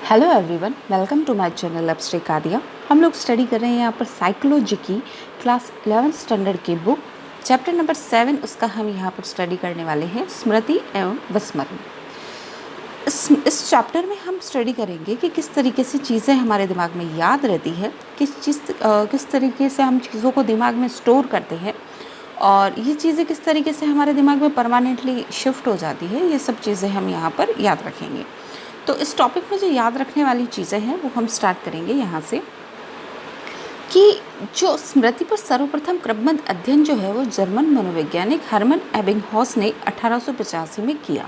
Hello everyone, welcome to my channel Apshri Kadiya. हम लोग study कर रहे हैं यहाँ पर साइकोलॉजी की क्लास 11th स्टैंडर्ड की बुक चैप्टर नंबर 7। उसका हम यहाँ पर स्टडी करने वाले हैं स्मृति एवं विस्मरण। इस चैप्टर में हम स्टडी करेंगे कि किस तरीके से चीज़ें हमारे दिमाग में याद रहती है, किस तरीके से हम चीज़ों को दिमाग में स्टोर करते हैं और ये चीज़ें किस तरीके से हमारे दिमाग में परमानेंटली शिफ्ट हो जाती है। ये सब चीज़ें हम यहाँ पर याद रखेंगे। तो इस टॉपिक में जो याद रखने वाली चीज़ें हैं वो हम स्टार्ट करेंगे यहाँ से कि जो स्मृति पर सर्वप्रथम क्रमबद्ध अध्ययन जो है वो जर्मन मनोवैज्ञानिक हर्मन एबिंगहॉस ने 1885 में किया।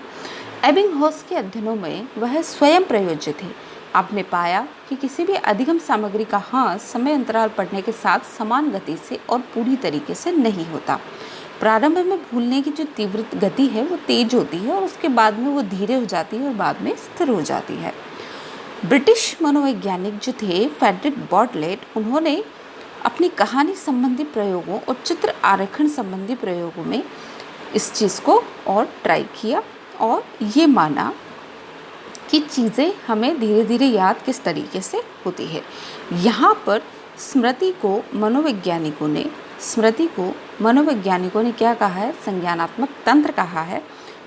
एबिंगहॉस के अध्ययनों में वह स्वयं प्रयोज्य थे। आपने पाया कि किसी भी अधिगम सामग्री का ह्रास समय अंतराल पढ़ने के साथ समान गति से और पूरी तरीके से नहीं होता। प्रारंभ में भूलने की जो तीव्र गति है वो तेज होती है और उसके बाद में वो धीरे हो जाती है और बाद में स्थिर हो जाती है। ब्रिटिश मनोवैज्ञानिक जो थे फ्रेडरिक बॉटलेट, उन्होंने अपनी कहानी संबंधी प्रयोगों और चित्र आरेखन संबंधी प्रयोगों में इस चीज़ को और ट्राई किया और ये माना कि चीज़ें हमें धीरे धीरे याद किस तरीके से होती है। यहाँ पर स्मृति को मनोवैज्ञानिकों ने क्या कहा है, संज्ञानात्मक तंत्र कहा है,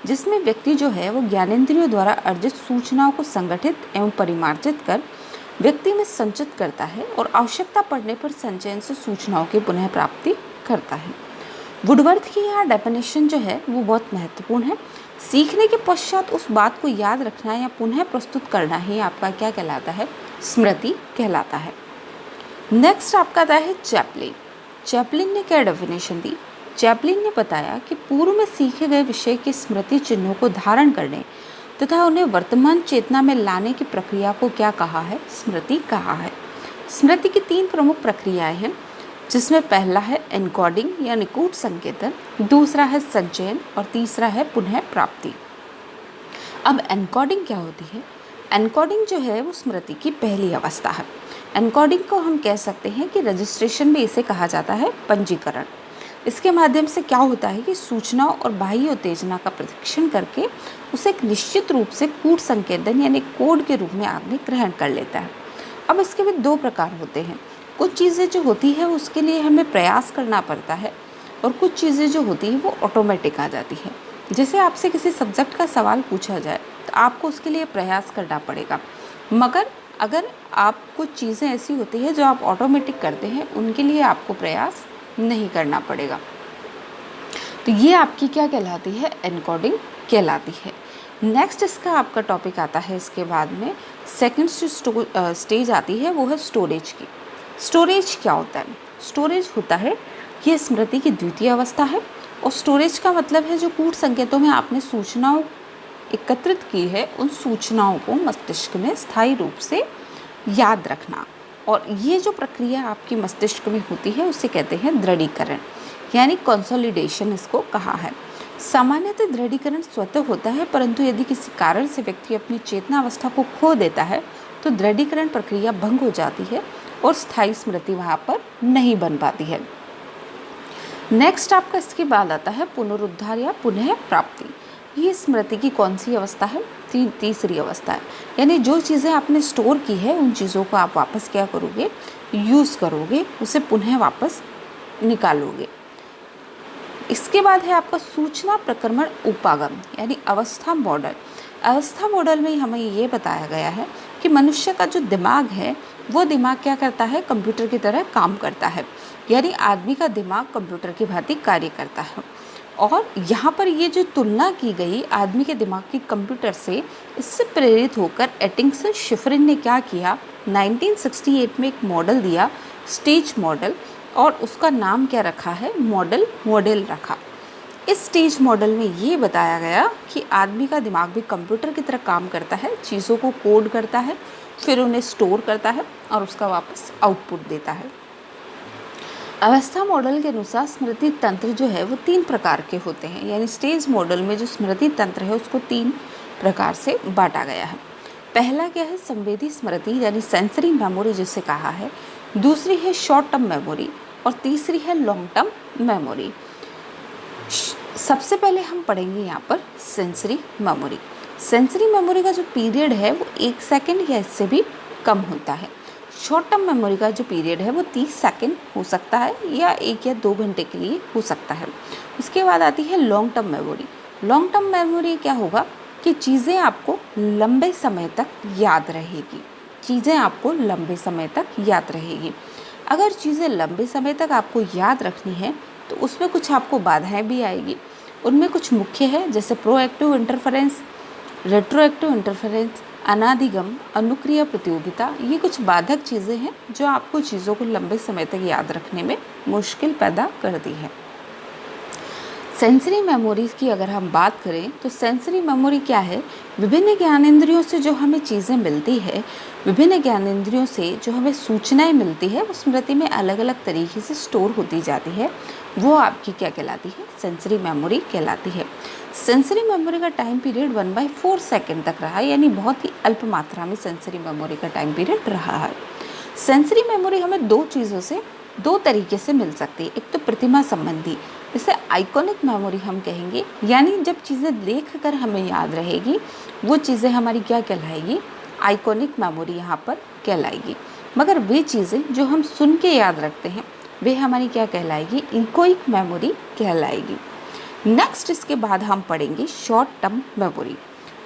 जिसमें व्यक्ति जो है वो ज्ञानेंद्रियों द्वारा अर्जित सूचनाओं को संगठित एवं परिमार्जित कर व्यक्ति में संचित करता है और आवश्यकता पड़ने पर संचयन से सूचनाओं की पुनः प्राप्ति करता है। वुडवर्थ की यह डेफिनेशन जो है वो बहुत महत्वपूर्ण है। सीखने के पश्चात उस बात को याद रखना या पुनः प्रस्तुत करना ही आपका क्या कहलाता है, स्मृति कहलाता है। नेक्स्ट आपका आता है चैपलिन। चैपलिन ने क्या डेफिनेशन दी? चैपलिन ने बताया कि पूर्व में सीखे गए विषय के स्मृति चिन्हों को धारण करने तथा उन्हें वर्तमान चेतना में लाने की प्रक्रिया को क्या कहा है, स्मृति कहा है। स्मृति की 3 प्रमुख प्रक्रियाएं हैं, जिसमें पहला है एनकोडिंग या निकूट संकेतन, दूसरा है संचयन और तीसरा है पुनः प्राप्ति। अब एनकोडिंग क्या होती है? एनकोडिंग जो है वो स्मृति की पहली अवस्था है। एनकोडिंग को हम कह सकते हैं कि रजिस्ट्रेशन में इसे कहा जाता है पंजीकरण। इसके माध्यम से क्या होता है कि सूचनाओं और बाह्य उत्तेजना का परीक्षण करके उसे एक निश्चित रूप से कूट संकेतन यानी कोड के रूप में आदमी ग्रहण कर लेता है। अब इसके भी 2 प्रकार होते हैं। कुछ चीज़ें जो होती है उसके लिए हमें प्रयास करना पड़ता है और कुछ चीज़ें जो होती है वो ऑटोमेटिक आ जाती है। जैसे आपसे किसी सब्जेक्ट का सवाल पूछा जाए तो आपको उसके लिए प्रयास करना पड़ेगा, मगर अगर आप कुछ चीज़ें ऐसी होती है जो आप ऑटोमेटिक करते हैं उनके लिए आपको प्रयास नहीं करना पड़ेगा। तो ये आपकी क्या कहलाती है, एनकोडिंग कहलाती है। नेक्स्ट इसका आपका टॉपिक आता है, इसके बाद में सेकंड स्टेज आती है वो है स्टोरेज की। स्टोरेज क्या होता है? स्टोरेज होता है ये स्मृति की द्वितीय अवस्था है और स्टोरेज का मतलब है जो कूट संकेतों में आपने सूचनाओं एकत्रित की है उन सूचनाओं को मस्तिष्क में स्थायी रूप से याद रखना। और ये जो प्रक्रिया आपकी मस्तिष्क में होती है उसे कहते हैं दृढ़ीकरण यानी कंसोलिडेशन इसको कहा है। सामान्यतः दृढ़ीकरण स्वतः होता है, परंतु यदि किसी कारण से व्यक्ति अपनी चेतना अवस्था को खो देता है तो दृढ़ीकरण प्रक्रिया भंग हो जाती है और स्थायी स्मृति वहाँ पर नहीं बन पाती है। नेक्स्ट आपका इसके बाद आता है पुनरुद्धार या पुनः प्राप्ति। ये स्मृति की कौन सी अवस्था है? तीसरी अवस्था है। यानी जो चीज़ें आपने स्टोर की है उन चीज़ों को आप वापस क्या करोगे, यूज़ करोगे, उसे पुनः वापस निकालोगे। इसके बाद है आपका सूचना प्रक्रमण उपागम यानी अवस्था मॉडल। अवस्था मॉडल में हमें ये बताया गया है कि मनुष्य का जो दिमाग है वो दिमाग क्या करता है, कंप्यूटर की तरह काम करता है। यानी आदमी का दिमाग कंप्यूटर की भांति कार्य करता है। और यहाँ पर ये जो तुलना की गई आदमी के दिमाग की कंप्यूटर से, इससे प्रेरित होकर एटिंगसन शिफरिन ने क्या किया, 1968 में एक मॉडल दिया, स्टेज मॉडल, और उसका नाम क्या रखा है, मॉडल रखा। इस स्टेज मॉडल में ये बताया गया कि आदमी का दिमाग भी कंप्यूटर की तरह काम करता है, चीज़ों को कोड करता है, फिर उन्हें स्टोर करता है और उसका वापस आउटपुट देता है। अवस्था मॉडल के अनुसार स्मृति तंत्र जो है वो 3 प्रकार के होते हैं। यानी स्टेज मॉडल में जो स्मृति तंत्र है उसको 3 प्रकार से बांटा गया है। पहला क्या है, संवेदी स्मृति यानी सेंसरी मेमोरी जिसे कहा है, दूसरी है शॉर्ट टर्म मेमोरी और तीसरी है लॉन्ग टर्म मेमोरी। सबसे पहले हम पढ़ेंगे यहाँ पर सेंसरी मेमोरी। सेंसरी मेमोरी का जो पीरियड है वो 1 सेकंड या इससे भी कम होता है। शॉर्ट टर्म मेमोरी का जो पीरियड है वो 30 सेकंड हो सकता है या 1 या 2 घंटे के लिए हो सकता है। उसके बाद आती है long term memory. Long term memory क्या होगा कि चीज़ें आपको लंबे समय तक याद रहेगी। चीज़ें आपको लंबे समय तक याद रहेगी। अगर चीज़ें लंबे समय तक आपको याद रखनी है तो उसमें कुछ आपको बाधाएं भी आएगी। उनमें कुछ मुख्य है, जैसे प्रोएक्टिव इंटरफेरेंस, रेट्रोएक्टिव इंटरफेरेंस, अनादिगम, अनुक्रिया प्रतियोगिता। ये कुछ बाधक चीज़ें हैं जो आपको चीज़ों को लंबे समय तक याद रखने में मुश्किल पैदा करती है। सेंसरी मेमोरीज की अगर हम बात करें तो सेंसरी मेमोरी क्या है? विभिन्न ज्ञानेंद्रियों से जो हमें चीज़ें मिलती है, विभिन्न ज्ञानेंद्रियों से जो हमें सूचनाएं मिलती है, वो स्मृति में अलग अलग तरीके से स्टोर होती जाती है। वो आपकी क्या कहलाती है? सेंसरी मेमोरी कहलाती है। सेंसरी मेमोरी का टाइम पीरियड 1/4 सेकेंड तक रहा, यानी बहुत ही अल्प मात्रा में सेंसरी मेमोरी का टाइम पीरियड रहा है। सेंसरी मेमोरी हमें दो तरीके से मिल सकती है। एक तो प्रतिमा संबंधी, इसे आइकॉनिक मेमोरी हम कहेंगे, यानी जब चीज़ें देख कर हमें याद रहेगी वो चीज़ें हमारी क्या कहलाएगी? आइकॉनिक मेमोरी यहाँ पर कहलाएगी। मगर वे चीज़ें जो हम सुन के याद रखते हैं वे हमारी क्या कहलाएगी? इकोइक मेमोरी कहलाएगी। नेक्स्ट इसके बाद हम पढ़ेंगे short term memory.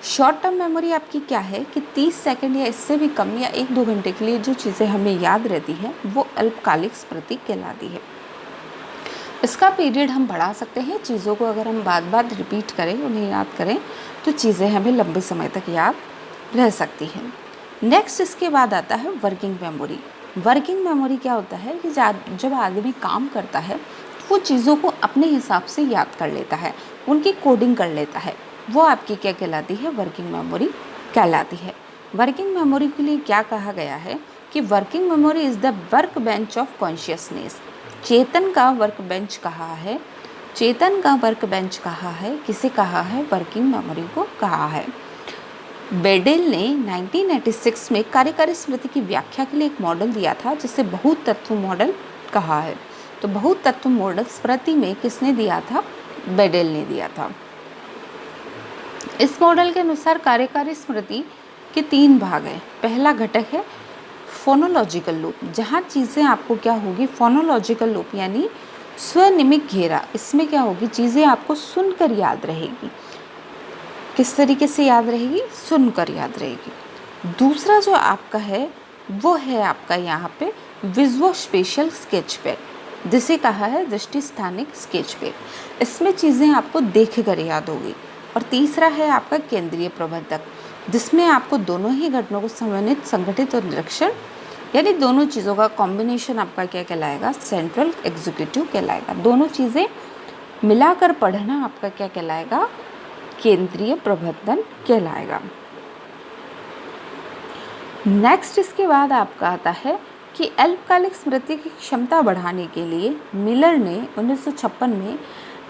Short term memory आपकी क्या है कि 30 सेकंड या इससे भी कम या 1-2 घंटे के लिए जो चीज़ें हमें याद रहती हैं वो अल्पकालिक स्मृति कहलाती है। इसका पीरियड हम बढ़ा सकते हैं। चीज़ों को अगर हम बार बार रिपीट करें, उन्हें याद करें, तो चीज़ें हमें लंबे समय तक याद रह सकती हैं। नेक्स्ट इसके बाद आता है वर्किंग मेमोरी। वर्किंग मेमोरी क्या होता है कि जब आदमी काम करता है वो चीज़ों को अपने हिसाब से याद कर लेता है, उनकी कोडिंग कर लेता है, वो आपकी क्या कहलाती है? वर्किंग मेमोरी कहलाती है। वर्किंग मेमोरी के लिए क्या कहा गया है कि working memory is the work bench of consciousness. चेतन का वर्क बेंच कहा है, चेतन का वर्क बेंच कहा है, किसे कहा है? वर्किंग मेमोरी को कहा है। बेडेल ने 1986 में कार्यकारी स्मृति की व्याख्या के लिए एक मॉडल दिया था जिसे बहुत तत्व मॉडल कहा है। तो बहुत तत्व मॉडल स्मृति में किसने दिया था? बेडेल ने दिया था। इस मॉडल के अनुसार कार्यकारी स्मृति के 3 भाग हैं। पहला घटक है फोनोलॉजिकल लूप, जहाँ चीज़ें आपको क्या होगी? फोनोलॉजिकल लूप यानी स्वनिमिक घेरा। इसमें क्या होगी? चीज़ें आपको सुनकर याद रहेगी। किस तरीके से याद रहेगी? सुनकर याद रहेगी। दूसरा जो आपका है वो है आपका यहाँ पे विजुअल स्पेशल स्केच पैड, जिसे कहा है दृष्टि स्थानिक स्केच पैड। इसमें चीज़ें आपको देख कर याद होगी। और तीसरा है आपका केंद्रीय प्रबंधक, जिसमें आपको दोनों ही घटनाओं को समन्वित, संगठित और निरीक्षण, यानी दोनों चीज़ों का कॉम्बिनेशन आपका क्या कहलाएगा? सेंट्रल एग्जीक्यूटिव कहलाएगा। दोनों चीज़ें मिलाकर पढ़ना आपका क्या कहलाएगा? केंद्रीय प्रबंधन कहलाएगा। नेक्स्ट इसके बाद आपका आता है कि अल्पकालिक स्मृति की क्षमता बढ़ाने के लिए मिलर ने 1956 में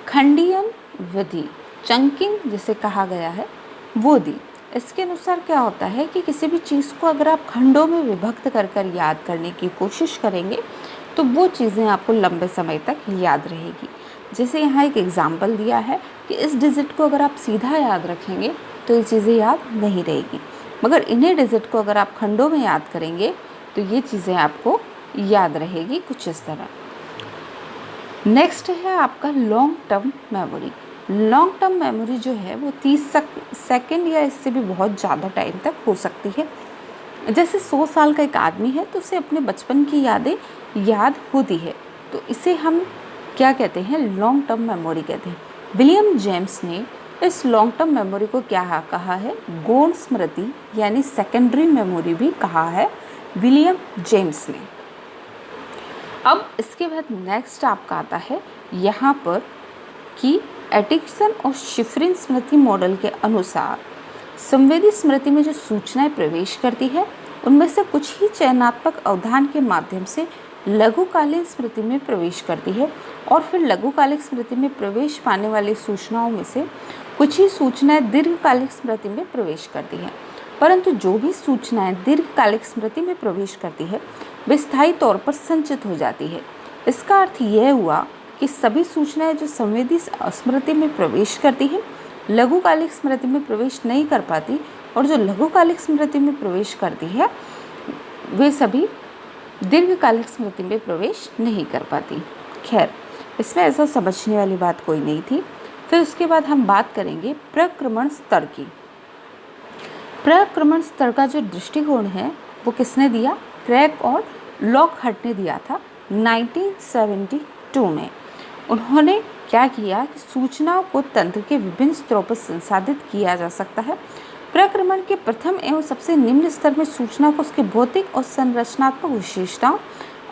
खंडीयन विधि, चंकिंग जिसे कहा गया है, वो दी। इसके अनुसार क्या होता है कि किसी भी चीज़ को अगर आप खंडों में विभक्त कर याद करने की कोशिश करेंगे तो वो चीज़ें आपको लंबे समय तक याद रहेगी। जैसे यहाँ एक एग्जाम्पल दिया है कि इस डिजिट को अगर आप सीधा याद रखेंगे तो ये चीज़ें याद नहीं रहेगी, मगर इन्हीं डिजिट को अगर आप खंडों में याद करेंगे तो ये चीज़ें आपको याद रहेगी कुछ इस तरह। नेक्स्ट है आपका long term memory. Long term memory जो है वो 30 सेकेंड या इससे भी बहुत ज़्यादा टाइम तक हो सकती है। जैसे 100 साल का एक आदमी है तो उसे अपने बचपन की यादें याद होती है, तो इसे हम क्या कहते हैं? लॉन्ग टर्म मेमोरी कहते हैं। विलियम जेम्स ने इस लॉन्ग टर्म मेमोरी को क्या कहा है? गौण स्मृति यानी सेकेंडरी मेमोरी भी कहा है विलियम जेम्स ने। अब इसके बाद नेक्स्ट आपका आता है यहाँ पर कि एटिक्सन और शिफ्रिन स्मृति मॉडल के अनुसार संवेदी स्मृति में जो सूचनाएं प्रवेश करती है उनमें से कुछ ही चयनात्मक अवधान के माध्यम से लघुकालीन स्मृति में प्रवेश करती है, और फिर लघुकालिक स्मृति में प्रवेश पाने वाली सूचनाओं में से कुछ ही सूचनाएं दीर्घकालिक स्मृति में प्रवेश करती हैं। परंतु जो भी सूचनाएं दीर्घकालिक स्मृति में प्रवेश करती है वे स्थायी तौर पर संचित हो जाती है। इसका अर्थ यह हुआ कि सभी सूचनाएं जो संवेदी स्मृति में प्रवेश करती हैं लघुकालिक स्मृति में प्रवेश नहीं कर पाती, और जो लघुकालिक स्मृति में प्रवेश करती है वे सभी दीर्घकालिक स्मृति में प्रवेश नहीं कर पाती। खैर, इसमें ऐसा समझने वाली बात कोई नहीं थी। फिर उसके बाद हम बात करेंगे प्रक्रमण स्तर की। प्रक्रमण स्तर का जो दृष्टिकोण है वो किसने दिया? क्रैग और लॉकहार्ट ने दिया था 1972 में। उन्होंने क्या किया कि सूचनाओं को तंत्र के विभिन्न स्तरों पर संसाधित किया जा सकता है। प्रक्रमण के प्रथम एवं सबसे निम्न स्तर में सूचना को उसके भौतिक और संरचनात्मक विशेषताओं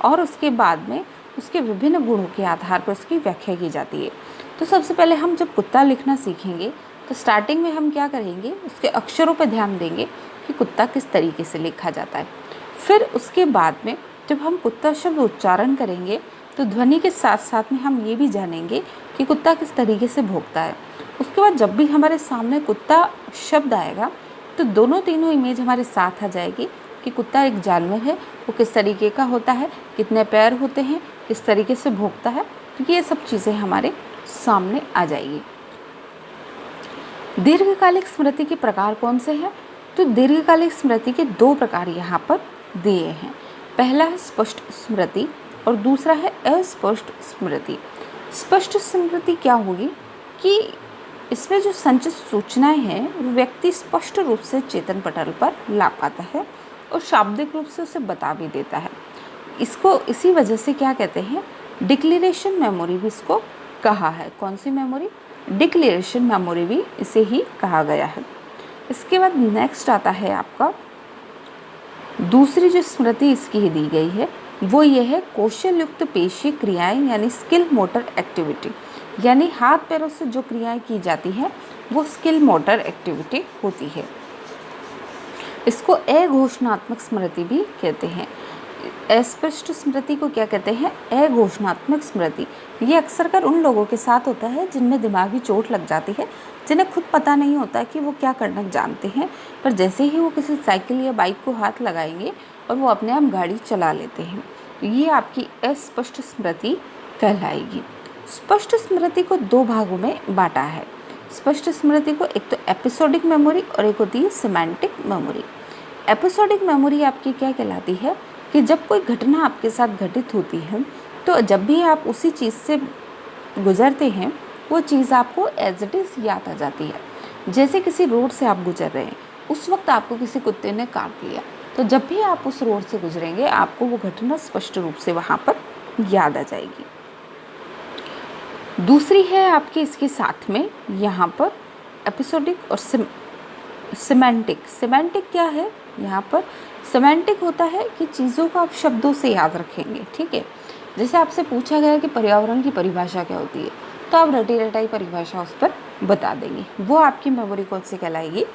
और उसके बाद में उसके विभिन्न गुणों के आधार पर उसकी व्याख्या की जाती है। तो सबसे पहले हम जब कुत्ता लिखना सीखेंगे तो स्टार्टिंग में हम क्या करेंगे, उसके अक्षरों पर ध्यान देंगे कि कुत्ता किस तरीके से लिखा जाता है। फिर उसके बाद में जब हम कुत्ता शब्द उच्चारण करेंगे तो ध्वनि के साथ साथ में हम ये भी जानेंगे कि कुत्ता किस तरीके से भौंकता है। उसके बाद जब भी हमारे सामने कुत्ता शब्द आएगा तो दोनों तीनों इमेज हमारे साथ आ जाएगी कि कुत्ता एक जानवर है, वो किस तरीके का होता है, कितने पैर होते हैं, किस तरीके से भौंकता है। तो ये सब चीज़ें हमारे सामने आ जाएगी। दीर्घकालिक स्मृति के प्रकार कौन से हैं? तो दीर्घकालिक स्मृति के 2 प्रकार यहाँ पर दिए हैं। पहला है स्पष्ट स्मृति और दूसरा है अस्पष्ट स्मृति। स्पष्ट स्मृति क्या होगी कि इसमें जो संचित सूचनाएं हैं वो व्यक्ति स्पष्ट रूप से चेतन पटल पर ला पाता है और शाब्दिक रूप से उसे बता भी देता है। इसको इसी वजह से क्या कहते हैं, डिक्लेरेशन मेमोरी भी इसको कहा है। कौन सी मेमोरी? डिक्लेरेशन मेमोरी भी इसे ही कहा गया है। इसके बाद नेक्स्ट आता है आपका दूसरी जो स्मृति इसकी ही दी गई है वो ये है कौशल युक्त पेशी क्रियाएं यानी स्किल मोटर एक्टिविटी, यानी हाथ पैरों से जो क्रियाएं की जाती हैं वो स्किल मोटर एक्टिविटी होती है। इसको अघोषणात्मक स्मृति भी कहते हैं। अस्पष्ट स्मृति को क्या कहते हैं? अघोषणात्मक स्मृति। ये अक्सर कर उन लोगों के साथ होता है जिनमें दिमागी चोट लग जाती है, जिन्हें खुद पता नहीं होता कि वो क्या करना जानते हैं, पर जैसे ही वो किसी साइकिल या बाइक को हाथ लगाएंगे और वो अपने आप गाड़ी चला लेते हैं, तो ये आपकी अस्पष्ट स्मृति कहलाएगी। स्पष्ट स्मृति को 2 भागों में बांटा है। स्पष्ट स्मृति को एक तो एपिसोडिक मेमोरी और एक होती है सिमेंटिक मेमोरी। एपिसोडिक मेमोरी आपकी क्या कहलाती है कि जब कोई घटना आपके साथ घटित होती है तो जब भी आप उसी चीज़ से गुजरते हैं वो चीज़ आपको एज इट इज़ याद आ जाती है। जैसे किसी रोड से आप गुजर रहे हैं, उस वक्त आपको किसी कुत्ते ने काट लिया, तो जब भी आप उस रोड से गुजरेंगे आपको वो घटना स्पष्ट रूप से वहाँ पर याद आ जाएगी। दूसरी है आपके इसके साथ में यहाँ पर एपिसोडिक और सिमेंटिक। सिमेंटिक क्या है? यहाँ पर सिमेंटिक होता है कि चीज़ों को आप शब्दों से याद रखेंगे। ठीक है, जैसे आपसे पूछा गया कि पर्यावरण की परिभाषा क्या होती है, तो आप रटी रटाई परिभाषा उस पर बता देंगे। वो आपकी मेमोरी कौन सी कहलाएगी?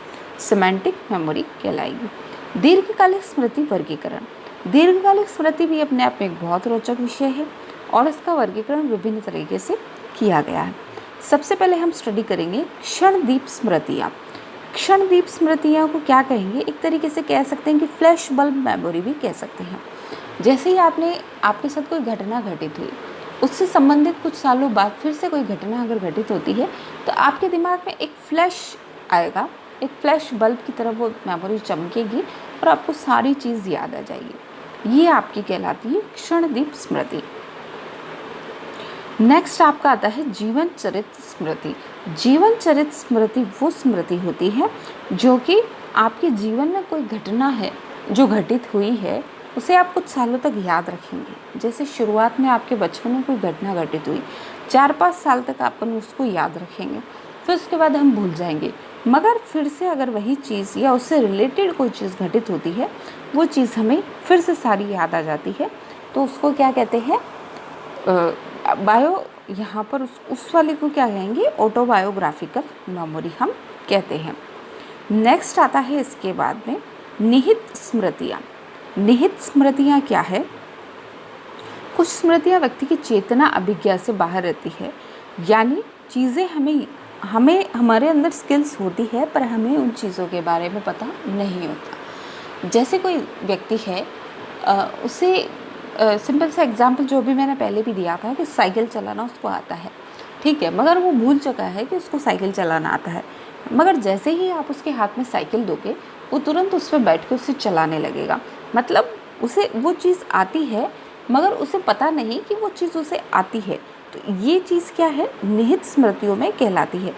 सिमेंटिक मेमोरी कहलाएगी। दीर्घकालिक स्मृति वर्गीकरण। दीर्घकालिक स्मृति भी अपने आप में एक बहुत रोचक विषय है और इसका वर्गीकरण विभिन्न तरीके से किया गया है। सबसे पहले हम स्टडी करेंगे क्षणदीप स्मृतियाँ। क्षणदीप स्मृतियाँ को क्या कहेंगे? एक तरीके से कह सकते हैं कि फ्लैश बल्ब मेमोरी भी कह सकते हैं। जैसे ही आपके साथ कोई घटना घटित हुई, उससे संबंधित कुछ सालों बाद फिर से कोई घटना अगर घटित होती है तो आपके दिमाग में एक फ्लैश आएगा, एक फ्लैश बल्ब की तरह वो मेमोरी चमकेगी और आपको सारी चीज़ याद आ जाएगी। ये आपकी कहलाती है क्षणदीप स्मृति। नेक्स्ट आपका आता है जीवन चरित स्मृति। जीवन चरित स्मृति वो स्मृति होती है जो कि आपके जीवन में कोई घटना है जो घटित हुई है उसे आप कुछ सालों तक याद रखेंगे। जैसे शुरुआत में आपके बचपन में कोई घटना घटित हुई, 4-5 साल तक अपन उसको याद रखेंगे, फिर उसके बाद हम भूल जाएंगे। मगर फिर से अगर वही चीज़ या उससे रिलेटेड कोई चीज़ घटित होती है, वो चीज़ हमें फिर से सारी याद आ जाती है, तो उसको क्या कहते हैं? यहाँ पर उस वाले को क्या कहेंगे? ऑटोबायोग्राफिकल मेमोरी हम कहते हैं। नेक्स्ट आता है इसके बाद में निहित स्मृतियाँ। निहित स्मृतियाँ क्या है? कुछ स्मृतियाँ व्यक्ति की चेतना अभिज्ञा से बाहर रहती है, यानी चीज़ें हमें हमारे अंदर स्किल्स होती है पर हमें उन चीज़ों के बारे में पता नहीं होता। जैसे कोई व्यक्ति है, उसे सिंपल सा एग्जांपल जो भी मैंने पहले भी दिया था कि साइकिल चलाना उसको आता है, ठीक है, मगर वो भूल चुका है कि उसको साइकिल चलाना आता है। मगर जैसे ही आप उसके हाथ में साइकिल दोगे, वो तुरंत उस पर बैठ के उसे चलाने लगेगा। मतलब उसे वो चीज़ आती है, मगर उसे पता नहीं कि वो चीज़ उसे आती है। तो ये चीज़ क्या है, निहित स्मृतियों में कहलाती है।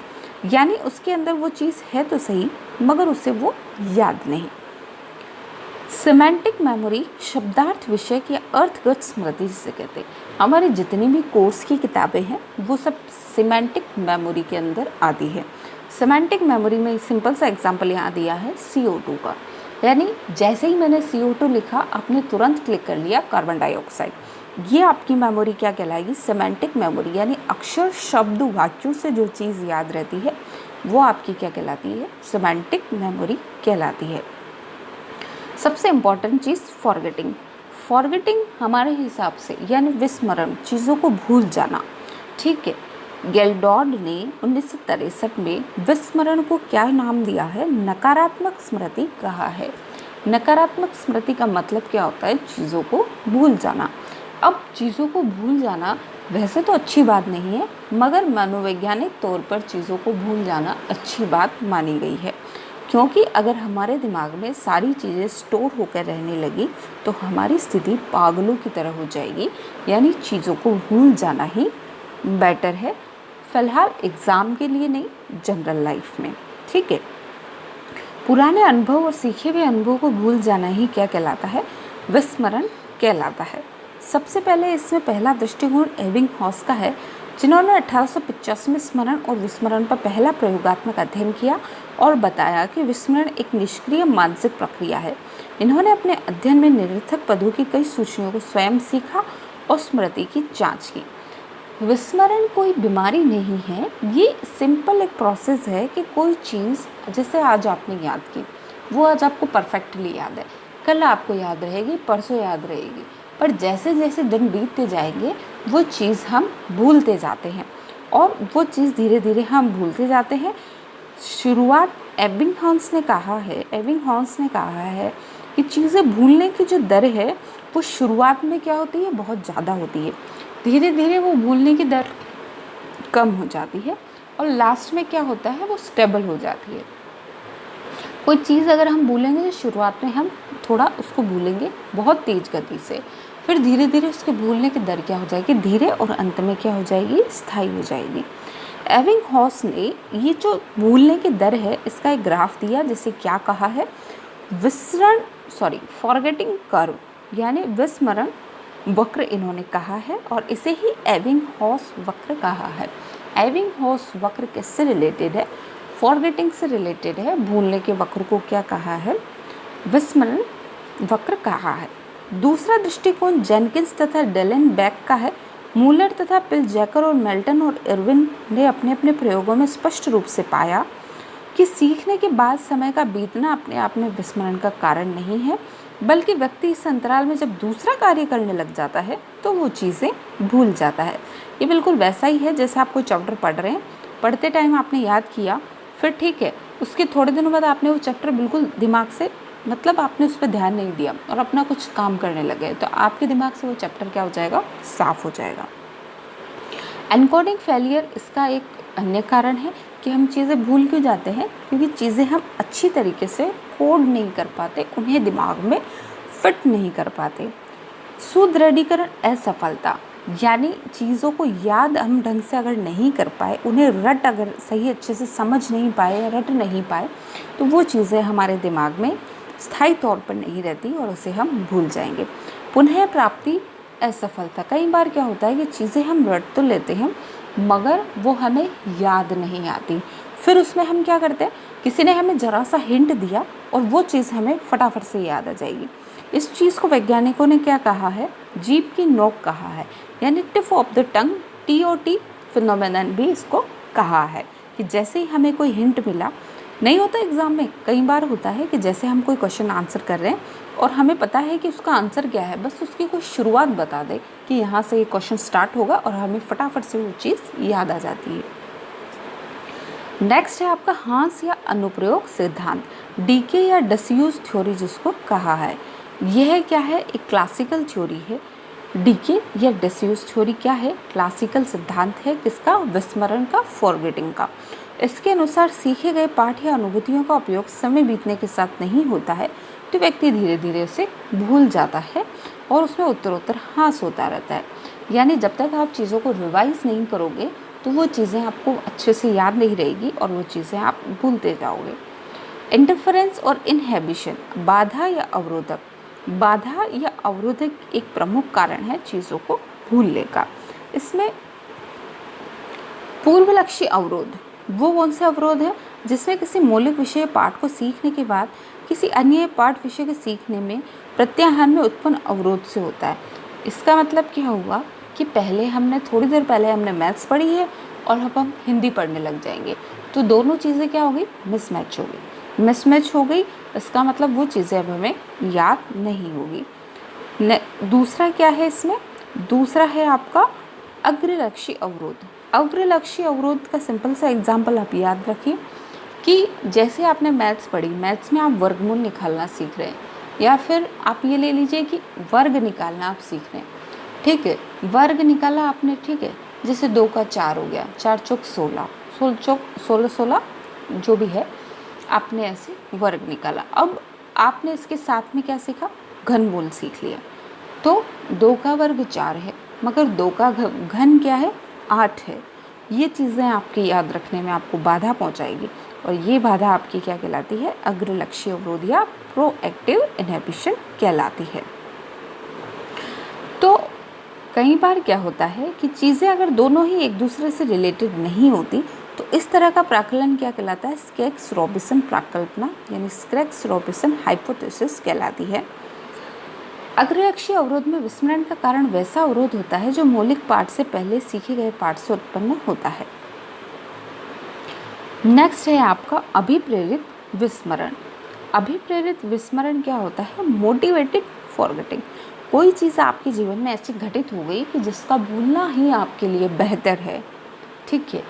यानी उसके अंदर वो चीज़ है तो सही, मगर उसे वो याद नहीं। सिमेंटिक मेमोरी शब्दार्थ विषय की अर्थगत स्मृति जिसे कहते हैं। हमारी जितनी भी कोर्स की किताबें हैं वो सब सिमेंटिक मेमोरी के अंदर आती है। सिमेंटिक मेमोरी में सिंपल सा एग्जांपल यहाँ दिया है CO2 का। यानी जैसे ही मैंने CO2 लिखा, आपने तुरंत क्लिक कर लिया कार्बन डाइऑक्साइड। ये आपकी मेमोरी क्या कहलाएगी, सिमेंटिक मेमोरी। यानी अक्षर, शब्द, वाक्यों से जो चीज़ याद रहती है वो आपकी क्या कहलाती है, सिमेंटिक मेमोरी कहलाती है। सबसे इम्पॉर्टेंट चीज़ फॉरगेटिंग हमारे हिसाब से यानी विस्मरण, चीज़ों को भूल जाना। ठीक है, गेल्डोर्ड ने 1963 में विस्मरण को क्या नाम दिया है, नकारात्मक स्मृति कहा है। नकारात्मक स्मृति का मतलब क्या होता है, चीज़ों को भूल जाना। अब चीज़ों को भूल जाना वैसे तो अच्छी बात नहीं है, मगर मनोवैज्ञानिक तौर पर चीज़ों को भूल जाना अच्छी बात मानी गई है। क्योंकि अगर हमारे दिमाग में सारी चीज़ें स्टोर होकर रहने लगी तो हमारी स्थिति पागलों की तरह हो जाएगी। यानी चीज़ों को भूल जाना ही बेटर है, फ़िलहाल एग्ज़ाम के लिए नहीं, जनरल लाइफ में। ठीक है, पुराने अनुभव और सीखे हुए अनुभव को भूल जाना ही क्या कहलाता है, विस्मरण कहलाता है। सबसे पहले इसमें पहला दृष्टिकोण एबिंगहॉस का है, जिन्होंने 1885 में स्मरण और विस्मरण पर पहला प्रयोगात्मक अध्ययन किया और बताया कि विस्मरण एक निष्क्रिय मानसिक प्रक्रिया है। इन्होंने अपने अध्ययन में निरर्थक पदों की कई सूचनाओं को स्वयं सीखा और स्मृति की जांच की। विस्मरण कोई बीमारी नहीं है, ये सिंपल एक प्रोसेस है कि कोई चीज़ जैसे आज आपने याद की, वो आज आपको परफेक्टली याद है, कल आपको याद रहेगी, परसों याद रहेगी, पर जैसे जैसे दिन बीतते जाएंगे वो चीज़ हम भूलते जाते हैं और वो चीज़ धीरे धीरे हम भूलते जाते हैं। शुरुआत एबिंगहॉस ने कहा है कि चीज़ें भूलने की जो दर है वो शुरुआत में क्या होती है, बहुत ज़्यादा होती है। धीरे धीरे वो भूलने की दर कम हो जाती है और लास्ट में क्या होता है, वो स्टेबल हो जाती है। कोई चीज़ अगर हम भूलेंगे तो शुरुआत में हम थोड़ा उसको भूलेंगे बहुत तेज़ गति से, फिर धीरे धीरे उसके भूलने की दर क्या हो जाएगी, धीरे, और अंत में क्या हो जाएगी, स्थायी हो जाएगी। एबिंगहॉस ने ये जो भूलने की दर है इसका एक ग्राफ दिया, जिसे क्या कहा है, फॉरगेटिंग कर्व, यानी विस्मरण वक्र इन्होंने कहा है और इसे ही एबिंगहॉस वक्र कहा है। एबिंगहॉस वक्र किससे रिलेटेड है, फॉरगेटिंग से रिलेटेड है। भूलने के वक्र को क्या कहा है, विस्मरण वक्र कहा है। दूसरा दृष्टिकोण जेनकिंस तथा डेलन बैक का है। मूलर तथा पिलजैकर और मेल्टन और इरविन ने अपने अपने प्रयोगों में स्पष्ट रूप से पाया कि सीखने के बाद समय का बीतना अपने आप में विस्मरण का कारण नहीं है, बल्कि व्यक्ति इस अंतराल में जब दूसरा कार्य करने लग जाता है तो वो चीज़ें भूल जाता है। ये बिल्कुल वैसा ही है जैसे आप कोई चैप्टर पढ़ रहे हैं, पढ़ते टाइम आपने याद किया, फिर ठीक है उसके थोड़े दिनों बाद आपने वो चैप्टर बिल्कुल दिमाग से, मतलब आपने उस पर ध्यान नहीं दिया और अपना कुछ काम करने लगे, तो आपके दिमाग से वो चैप्टर क्या हो जाएगा, साफ हो जाएगा। एनकोडिंग फेलियर इसका एक अन्य कारण है कि हम चीज़ें भूल क्यों जाते हैं, क्योंकि चीज़ें हम अच्छी तरीके से कोड नहीं कर पाते, उन्हें दिमाग में फिट नहीं कर पाते। सुदृढ़ीकरण असफलता, यानी चीज़ों को याद हम ढंग से अगर नहीं कर पाए, उन्हें रट अगर सही अच्छे से समझ नहीं पाए या रट नहीं पाए, तो वो चीज़ें हमारे दिमाग में स्थायी तौर पर नहीं रहती और उसे हम भूल जाएंगे। पुनः प्राप्ति असफलता, कई बार क्या होता है कि चीज़ें हम रट तो लेते हैं मगर वो हमें याद नहीं आती, फिर उसमें हम क्या करते हैं, किसी ने हमें ज़रा सा हिंट दिया और वो चीज़ हमें फटाफट से याद आ जाएगी। इस चीज़ को वैज्ञानिकों ने क्या कहा है, जीभ की नोक कहा है, यानी tip of the tongue, TOT phenomenon भी इसको कहा है। कि जैसे ही हमें कोई हिंट मिला, नहीं होता एग्ज़ाम में कई बार होता है कि जैसे हम कोई क्वेश्चन आंसर कर रहे हैं और हमें पता है कि उसका आंसर क्या है, बस उसकी कोई शुरुआत बता दे कि यहाँ से ये क्वेश्चन स्टार्ट होगा और हमें फटाफट से वो चीज़ याद आ जाती है। नेक्स्ट है आपका हांस या अनुप्रयोग सिद्धांत, डीके या डिसयूज थ्योरी जिसको कहा है। यह क्या है, एक क्लासिकल थ्योरी है डीके या डिसयूज थ्योरी क्या है? क्लासिकल सिद्धांत है किसका? विस्मरण का, फॉरगेटिंग का। इसके अनुसार सीखे गए पाठ या अनुभूतियों का उपयोग समय बीतने के साथ नहीं होता है तो व्यक्ति धीरे धीरे उसे भूल जाता है और उसमें उत्तरोत्तर ह्रास होता रहता है। यानी जब तक आप चीज़ों को रिवाइज नहीं करोगे तो वो चीज़ें आपको अच्छे से याद नहीं रहेगी और वो चीज़ें आप भूलते जाओगे। इंटरफेरेंस और इनहिबिशन, बाधा या अवरोधक। बाधा या अवरोधक एक प्रमुख कारण है चीज़ों को भूलने का। इसमें पूर्वलक्षी अवरोध, वो कौन से अवरोध है? जिसमें किसी मौलिक विषय पाठ को सीखने के बाद किसी अन्य पाठ विषय के सीखने में प्रत्याहार में उत्पन्न अवरोध से होता है। इसका मतलब क्या हुआ कि थोड़ी देर पहले हमने मैथ्स पढ़ी है और अब हम हिंदी पढ़ने लग जाएंगे, तो दोनों चीज़ें क्या हो गई? मिसमैच हो गई। इसका मतलब वो चीज़ें अब हमें याद नहीं होगी। दूसरा क्या है इसमें? दूसरा है आपका अग्रलक्षी अवरोध। अग्रलक्षी अवरोध का सिंपल सा एग्जाम्पल आप याद रखिए कि जैसे आपने मैथ्स पढ़ी, मैथ्स में आप वर्गमूल निकालना सीख रहे हैं, या फिर आप ये ले लीजिए कि वर्ग निकालना आप सीख रहे हैं। ठीक है, वर्ग निकाला आपने, ठीक है, जैसे 2 का 4 हो गया, 4 चौक 16, 16 चौक 16 16 जो भी है, आपने ऐसे वर्ग निकाला। अब आपने इसके साथ में क्या सीखा? घनमूल सीख लिया। तो 2 का वर्ग 4 है, मगर 2 का घन क्या है? 8 है। ये चीज़ें आपके याद रखने में आपको बाधा पहुंचाएगी और ये बाधा आपकी क्या कहलाती है? अग्रलक्षी अवरोध या प्रोएक्टिव इनहिबिशन कहलाती है। तो कई बार क्या होता है कि चीज़ें अगर दोनों ही एक दूसरे से रिलेटेड नहीं होती तो इस तरह का प्राकलन क्या कहलाता है? स्केक्स रॉबिसन प्राकल्पना यानी स्केक्स रॉबिसन हाइपोथेसिस कहलाती है। अग्रलक्षी अवरोध में विस्मरण का कारण वैसा अवरोध होता है जो मौलिक पाठ से पहले सीखे गए पाठ से उत्पन्न होता है। नेक्स्ट है आपका अभिप्रेरित विस्मरण। अभिप्रेरित विस्मरण क्या होता है? Motivated forgetting. कोई चीज़ आपके जीवन में ऐसी घटित हो गई कि जिसका भूलना ही आपके लिए बेहतर है। ठीक है,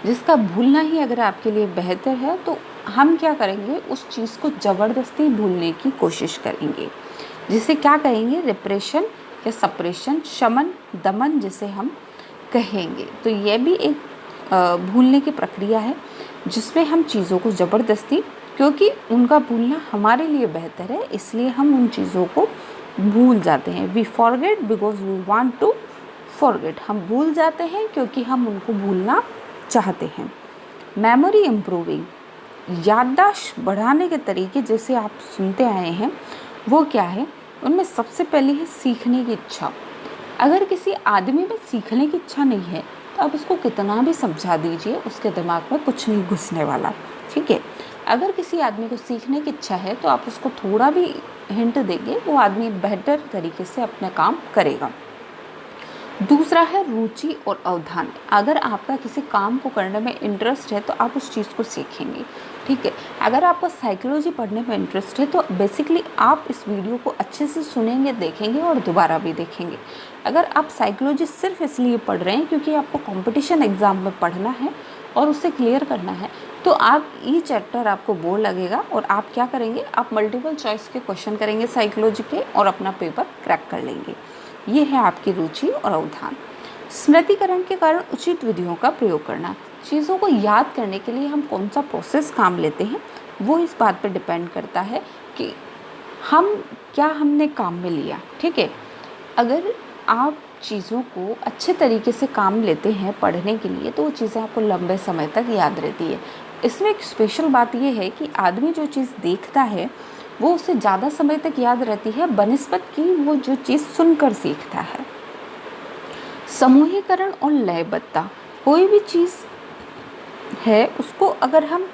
जिसका भूलना ही अगर आपके लिए बेहतर है तो हम क्या करेंगे? उस चीज़ को ज़बरदस्ती भूलने की कोशिश करेंगे, जिसे क्या कहेंगे? रिप्रेशन या सप्रेशन, शमन, दमन जिसे हम कहेंगे। तो यह भी एक भूलने की प्रक्रिया है जिसमें हम चीज़ों को ज़बरदस्ती, क्योंकि उनका भूलना हमारे लिए बेहतर है, इसलिए हम उन चीज़ों को भूल जाते हैं। We forget because we want to forget. हम भूल जाते हैं क्योंकि हम उनको भूलना चाहते हैं। मेमोरी इम्प्रूविंग, याददाश्त बढ़ाने के तरीके जैसे आप सुनते आए हैं वो क्या है? उनमें सबसे पहले है सीखने की इच्छा। अगर किसी आदमी में सीखने की इच्छा नहीं है तो आप उसको कितना भी समझा दीजिए, उसके दिमाग में कुछ नहीं घुसने वाला। ठीक है, अगर किसी आदमी को सीखने की इच्छा है तो आप उसको थोड़ा भी हिंट देंगे, वो आदमी बेहतर तरीके से अपना काम करेगा। दूसरा है रुचि और अवधान। अगर आपका किसी काम को करने में इंटरेस्ट है तो आप उस चीज़ को सीखेंगे। ठीक है, अगर आपको साइकोलॉजी पढ़ने में इंटरेस्ट है तो बेसिकली आप इस वीडियो को अच्छे से सुनेंगे, देखेंगे और दोबारा भी देखेंगे। अगर आप साइकोलॉजी सिर्फ इसलिए पढ़ रहे हैं क्योंकि आपको कंपटीशन एग्ज़ाम में पढ़ना है और उसे क्लियर करना है, तो आप ये चैप्टर आपको बोर लगेगा और आप क्या करेंगे? आप मल्टीपल चॉइस के क्वेश्चन करेंगे साइकोलॉजी के और अपना पेपर क्रैक कर लेंगे। ये है आपकी रुचि और अवधान। स्मृतिकरण के कारण उचित विधियों का प्रयोग करना। चीज़ों को याद करने के लिए हम कौन सा प्रोसेस काम लेते हैं वो इस बात पर डिपेंड करता है कि हमने काम में लिया। ठीक है, अगर आप चीज़ों को अच्छे तरीके से काम लेते हैं पढ़ने के लिए तो वो चीज़ें आपको लंबे समय तक याद रहती है। इसमें एक स्पेशल बात ये है कि आदमी जो चीज़ देखता है वो उसे ज़्यादा समय तक याद रहती है बनिस्बत की वो जो चीज़ सुनकर सीखता है। समूहीकरण और लयबद्धता, कोई भी चीज़ है उसको अगर हम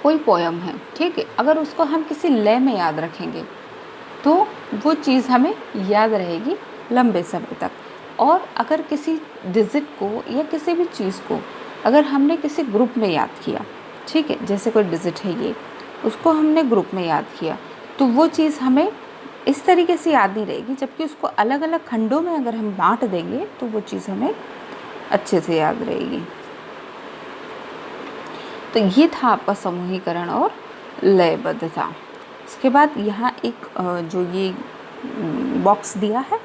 कोई पोयम है, ठीक है, अगर उसको हम किसी लय में याद रखेंगे तो वो चीज़ हमें याद रहेगी लंबे समय तक। और अगर किसी डिजिट को या किसी भी चीज़ को अगर हमने किसी ग्रुप में याद किया, ठीक है, जैसे कोई डिजिट है ये, उसको हमने ग्रुप में याद किया तो वो चीज़ हमें इस तरीके से याद नहीं रहेगी, जबकि उसको अलग अलग खंडों में अगर हम बांट देंगे तो वो चीज़ हमें अच्छे से याद रहेगी। तो ये था आपका समूहीकरण और लयबद्धता। इसके बाद यहाँ एक जो ये बॉक्स दिया है,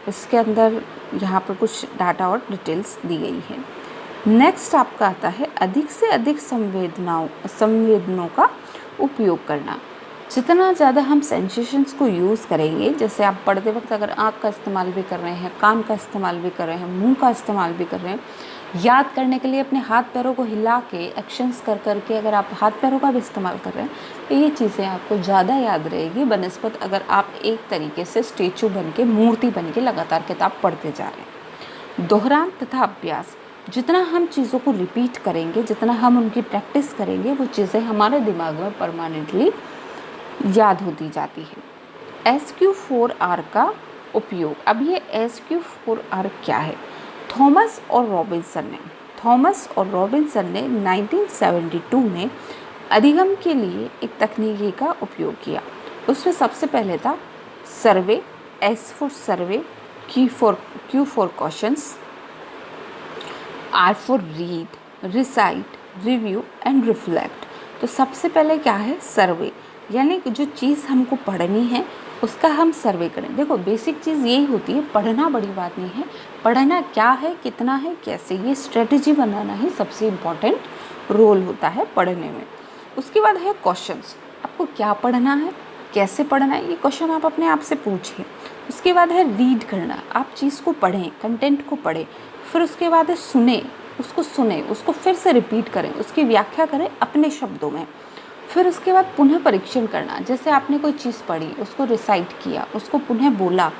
इसके अंदर यहाँ पर कुछ डाटा और डिटेल्स दी गई है। नेक्स्ट आपका आता है अधिक से अधिक संवेदनों का उपयोग करना। जितना ज़्यादा हम सेंसेशंस को यूज़ करेंगे, जैसे आप पढ़ते वक्त अगर आँख का इस्तेमाल भी कर रहे हैं, कान का इस्तेमाल भी कर रहे हैं, मुंह का इस्तेमाल भी कर रहे हैं, याद करने के लिए अपने हाथ पैरों को हिला के एक्शंस कर करके अगर आप हाथ पैरों का भी इस्तेमाल कर रहे हैं, तो ये चीज़ें आपको ज़्यादा याद रहेगी बनस्पत अगर आप एक तरीके से स्टेचू बन के, मूर्ति बन के लगातार किताब पढ़ते जा रहे हैं। दोहरान तथा अभ्यास, जितना हम चीज़ों को रिपीट करेंगे, जितना हम उनकी प्रैक्टिस करेंगे, वो चीज़ें हमारे दिमाग में परमानेंटली याद होती जाती है। SQ4R का उपयोग। अब ये SQ4R क्या है? थॉमस और रॉबिन्सन ने 1972 में अधिगम के लिए एक तकनीकी का उपयोग किया। उसमें सबसे पहले था सर्वे, S for survey, Q for questions, R for read, recite, review and reflect. तो सबसे पहले क्या है? सर्वे, यानी कि जो चीज़ हमको पढ़नी है उसका हम सर्वे करें। देखो बेसिक चीज़ यही होती है, पढ़ना बड़ी बात नहीं है, पढ़ना क्या है, कितना है, कैसे, ये स्ट्रेटजी बनाना ही सबसे इम्पॉर्टेंट रोल होता है पढ़ने में। उसके बाद है क्वेश्चंस, आपको क्या पढ़ना है, कैसे पढ़ना है, ये क्वेश्चन आप अपने आप से पूछिए। उसके बाद है रीड करना, आप चीज़ को पढ़ें, कंटेंट को पढ़ें। फिर उसके बाद है सुने, उसको फिर से रिपीट करें, उसकी व्याख्या करें अपने शब्दों में। फिर उसके बाद पुनः परीक्षण करना, जैसे आपने कोई चीज़ पढ़ी, उसको रिसाइट किया, उसको पुनः बोला,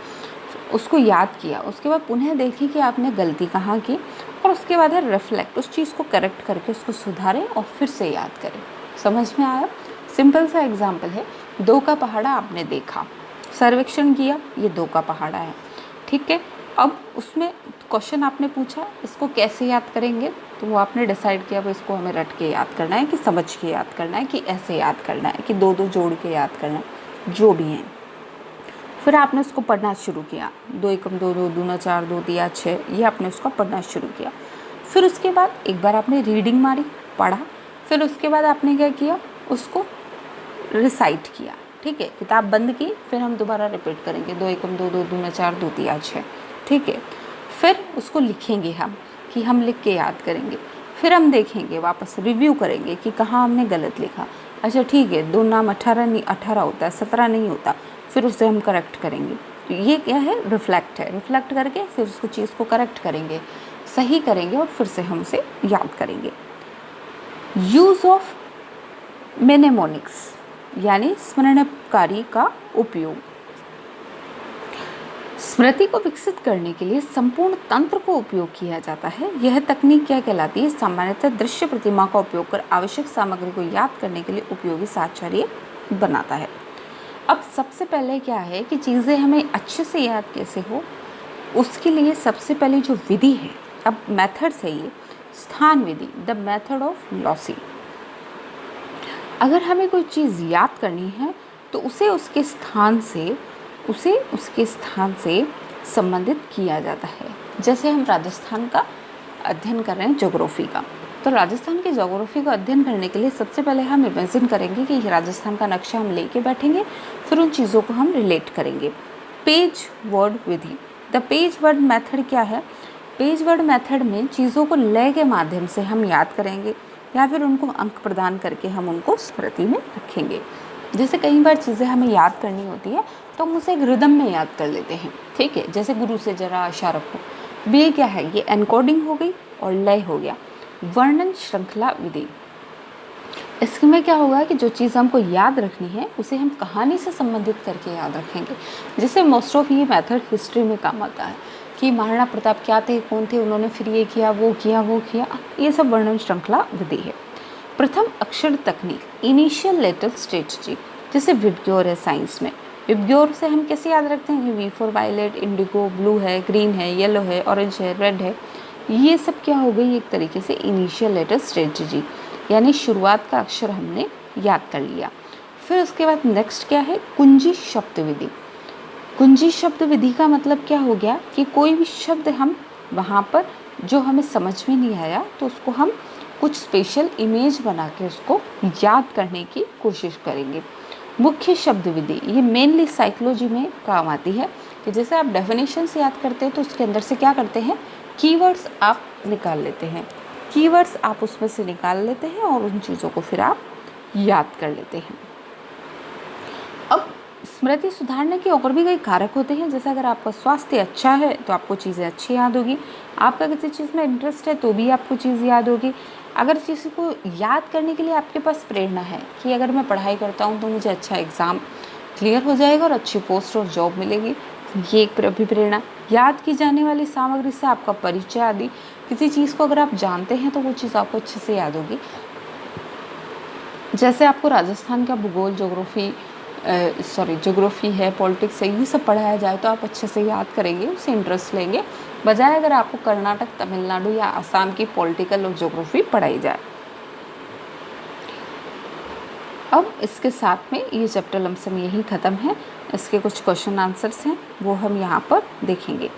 उसको याद किया, उसके बाद पुनः देखी कि आपने गलती कहाँ की, और उसके बाद है रिफ्लेक्ट, उस चीज़ को करेक्ट करके उसको सुधारें और फिर से याद करें। समझ में आया? सिंपल सा एग्जाम्पल है, 2 का पहाड़ा आपने देखा, सर्वेक्षण किया, ये 2 का पहाड़ा है, ठीक है। अब उसमें क्वेश्चन आपने पूछा, इसको कैसे याद करेंगे, तो वो आपने डिसाइड किया भाई इसको हमें रट के याद करना है कि समझ के याद करना है कि ऐसे याद करना है कि 2-2 जोड़ के याद करना है, जो भी है। फिर आपने उसको पढ़ना शुरू किया, 2 एकम 2, 2 दूना 4, 2 तिया 6, ये आपने उसका पढ़ना शुरू किया। फिर उसके बाद एक बार आपने रीडिंग मारी, पढ़ा, फिर उसके बाद आपने क्या किया, उसको रिसाइट किया, ठीक है, किताब बंद की, फिर हम दोबारा रिपीट करेंगे, 2 एकम 2, 2 दूना 4, 2 तिया 6, ठीक है। फिर उसको लिखेंगे हम कि हम लिख के याद करेंगे। फिर हम देखेंगे, वापस रिव्यू करेंगे कि कहाँ हमने गलत लिखा। अच्छा ठीक है, 2 नाम 18 होता है, 17 नहीं होता, फिर उसे हम करेक्ट करेंगे। तो ये क्या है? रिफ्लेक्ट है। रिफ्लेक्ट करके फिर उसको चीज़ को करेक्ट करेंगे, सही करेंगे और फिर से हम उसे याद करेंगे। यूज़ ऑफ मेनेमोनिक्स यानी स्मरणकारी का उपयोग। स्मृति को विकसित करने के लिए संपूर्ण तंत्र को उपयोग किया जाता है। यह तकनीक क्या कहलाती है? सामान्यतः दृश्य प्रतिमा का उपयोग कर आवश्यक सामग्री को याद करने के लिए उपयोगी साहचर्य बनाता है। अब सबसे पहले क्या है कि चीज़ें हमें अच्छे से याद कैसे हो, उसके लिए सबसे पहले जो विधि है, अब मेथड्स है ये, स्थान विधि, द मेथड ऑफ लॉसी। अगर हमें कोई चीज़ याद करनी है तो उसे उसके स्थान से संबंधित किया जाता है। जैसे हम राजस्थान का अध्ययन कर रहे हैं, ज्योग्राफी का, तो राजस्थान की ज्योग्राफी को अध्ययन करने के लिए सबसे पहले हम इमेजिन करेंगे कि राजस्थान का नक्शा हम लेके बैठेंगे, फिर उन चीज़ों को हम रिलेट करेंगे। Page word Vidhi, the page word method क्या है? पेज वर्ड मेथड में चीज़ों को लय के माध्यम से हम याद करेंगे या फिर उनको अंक प्रदान करके हम उनको स्मृति में रखेंगे। जैसे कई बार चीज़ें हमें याद करनी होती है तो हम उसे एक रिदम में याद कर लेते हैं, ठीक है, जैसे गुरु से जरा आशा रखो। अब ये क्या है? ये एनकोडिंग हो गई और लय हो गया। वर्णन श्रृंखला विधि, इसमें क्या होगा कि जो चीज़ हमको याद रखनी है उसे हम कहानी से संबंधित करके याद रखेंगे। जैसे मोस्ट ऑफ ये मेथड हिस्ट्री में काम आता है कि महाराणा प्रताप क्या थे, कौन थे, उन्होंने फिर ये किया, वो किया, ये सब वर्णन श्रृंखला विधि है। प्रथम अक्षर तकनीक, इनिशियल लेटर स्ट्रेटजी, जैसे विबग्योर है साइंस में। विबग्योर से हम कैसे याद रखते हैं कि V for violet, indigo, blue है, ग्रीन है, येलो है, ऑरेंज है, रेड है। ये सब क्या हो गई? एक तरीके से इनिशियल लेटर स्ट्रेटजी, यानी शुरुआत का अक्षर हमने याद कर लिया। फिर उसके बाद नेक्स्ट क्या है? कुंजी शब्द विधि। कुंजी शब्द विधि का मतलब क्या हो गया कि कोई भी शब्द हम वहाँ पर जो हमें समझ में नहीं आया तो उसको हम कुछ स्पेशल इमेज बना के उसको याद करने की कोशिश करेंगे। मुख्य शब्द विधि, ये मेनली साइकोलॉजी में काम आती है कि जैसे आप डेफिनेशंस याद करते हैं तो उसके अंदर से क्या करते हैं, कीवर्ड्स आप निकाल लेते हैं, कीवर्ड्स आप उसमें से निकाल लेते हैं और उन चीज़ों को फिर आप याद कर लेते हैं। अब स्मृति सुधारने के और भी कई कारक होते हैं, जैसे अगर आपका स्वास्थ्य अच्छा है तो आपको चीज़ें अच्छी याद होगी, आपका किसी चीज़ में इंटरेस्ट है तो भी आपको चीज़ याद होगी। अगर किसी को याद करने के लिए आपके पास प्रेरणा है कि अगर मैं पढ़ाई करता हूँ तो मुझे अच्छा एग्ज़ाम क्लियर हो जाएगा और अच्छी पोस्ट और जॉब मिलेगी, ये एक प्रेरणा। याद की जाने वाली सामग्री से आपका परिचय आदि, किसी चीज़ को अगर आप जानते हैं तो वो चीज़ आपको अच्छे से याद होगी। जैसे आपको राजस्थान का भूगोल, ज्योग्राफी है, पॉलिटिक्स है, ये सब पढ़ाया जाए तो आप अच्छे से याद करेंगे, उससे इंटरेस्ट लेंगे, बजाय अगर आपको कर्नाटक, तमिलनाडु या आसाम की पॉलिटिकल और ज्योग्राफी पढ़ाई जाए। अब इसके साथ में ये चैप्टर लमसम यही ख़त्म है। इसके कुछ क्वेश्चन आंसर्स हैं वो हम यहाँ पर देखेंगे।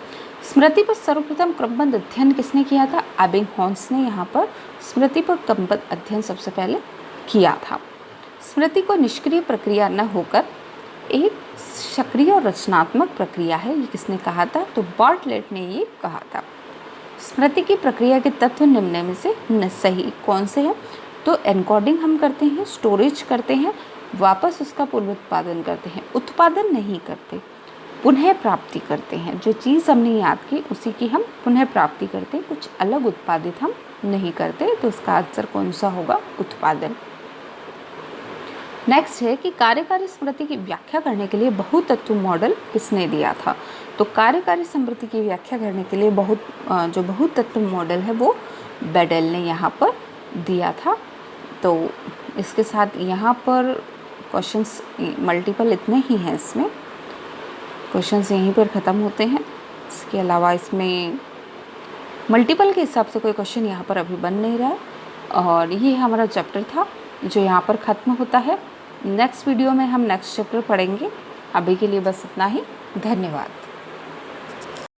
स्मृति पर सर्वप्रथम क्रमबद्ध अध्ययन किसने किया था? एबिंगहॉस ने यहाँ पर स्मृति पर क्रमबद्ध अध्ययन सबसे पहले किया था। स्मृति को निष्क्रिय प्रक्रिया न होकर एक सक्रिय और रचनात्मक प्रक्रिया है, ये किसने कहा था? तो बार्टलेट ने ये कहा था। स्मृति की प्रक्रिया के तत्व निम्न में से सही कौन से हैं? तो एनकोडिंग हम करते हैं, स्टोरेज करते हैं, वापस उसका पुनरुत्पादन करते हैं, उत्पादन नहीं करते, पुनः प्राप्ति करते हैं। जो चीज़ हमने याद की उसी की हम पुनः प्राप्ति करते हैं, कुछ अलग उत्पादित हम नहीं करते। तो इसका आंसर कौन सा होगा? उत्पादन। नेक्स्ट है कि कार्यकारी स्मृति की व्याख्या करने के लिए बहुतत्व मॉडल किसने दिया था? तो कार्यकारी स्मृति की व्याख्या करने के लिए जो बहुतत्व मॉडल है वो बेडेल ने यहाँ पर दिया था। तो इसके साथ यहाँ पर क्वेश्चंस मल्टीपल इतने ही हैं, इसमें क्वेश्चंस यहीं पर ख़त्म होते हैं। इसके अलावा इसमें मल्टीपल के हिसाब से कोई क्वेश्चन यहाँ पर अभी बन नहीं रहा है। और ये हमारा चैप्टर था जो यहाँ पर ख़त्म होता है। नेक्स्ट वीडियो में हम नेक्स्ट चैप्टर पढ़ेंगे। अभी के लिए बस इतना ही। धन्यवाद।